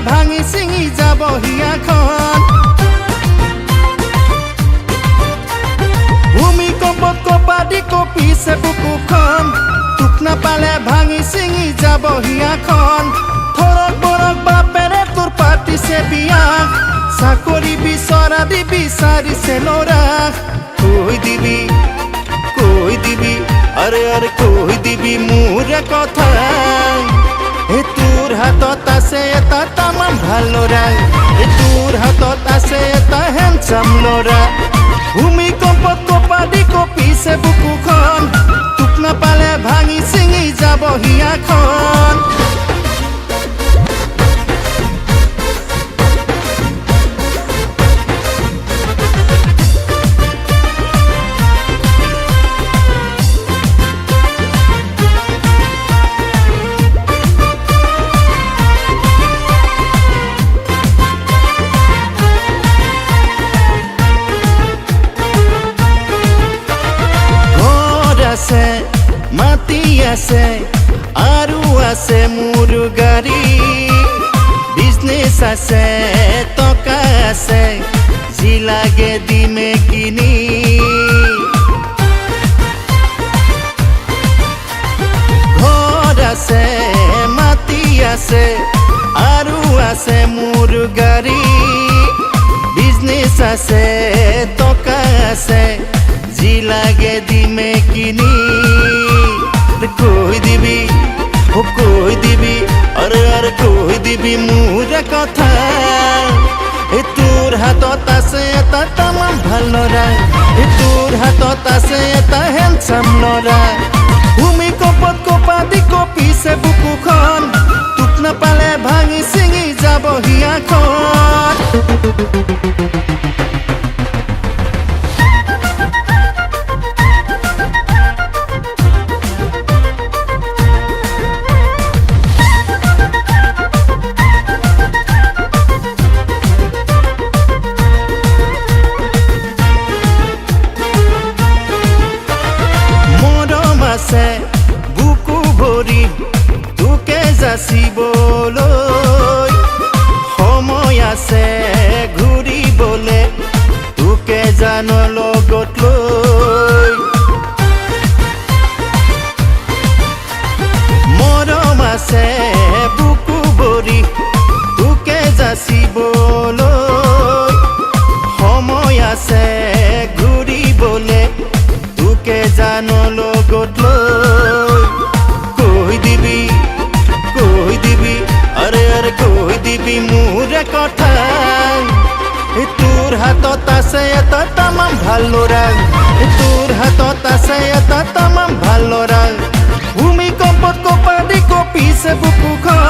ভাঙি ছিঙি যাব হিয়াখন ভূমিকম্পত কপাদি কঁপিছে বুকুখন তোক নাপালে ভাঙি ছিঙি যাব হিয়াখন থৰক বৰক বাপেৰে তোৰ পাতিছে বিয়া চাকৰি বিচৰা দি বিচাৰিছে ল'ৰা কৈ দিবি আৰে কৈ দিবি মোৰ কথা তোৰ হাতত আছে এটা তামাম ভাল ল'ৰা তোৰ হাতত আছে এটা হেণ্ডচাম ল'ৰা ভূমিকম্পত কপাদি কঁপিছে বুকুখন তোক নাপালে ভাঙি ছিঙি যাব হিয়াখন মাটি আছে আৰু আছে মোৰ গাড়ী বিজনেছ আছে টকা আছে যি লাগে দিমে কিনি ঘৰ আছে মাটি আছে আৰু আছে মোৰ গাড়ী বিজনেছ আছে টকা আছে যি লাগে দিমে কিনি কৈ দিবি আৰে কৈ দিবি মোৰ কথা তোৰ হাতত আছে এটা তামাম ভাল ল'ৰা তোৰ হাতত আছে এটা হেণ্ডচাম ল'ৰা ভূমিকম্পত কপাদি কঁপিছে বুকুখন তোক নাপালে ভাঙি ছিঙি যাব হিয়াখন বুকু ভৰি তোকে যাচিবলৈ সময় আছে ঘূৰিবলে তোকে জান লগত লৈ মৰম আছে বুকু ভৰি তোকে যাচিবলৈ সময় আছে ঘূৰিবলে তোকে জান লগত লৈ কৈ দিবি আৰে কৈ দিবি মোৰ কথা তোৰ হাতত আছে এটা তামাম ভাল ল'ৰা তোৰ হাতত আছে এটা তামাম ভাল ল'ৰা ভূমিকম্পত কপাদি কঁপিছে বুকুখন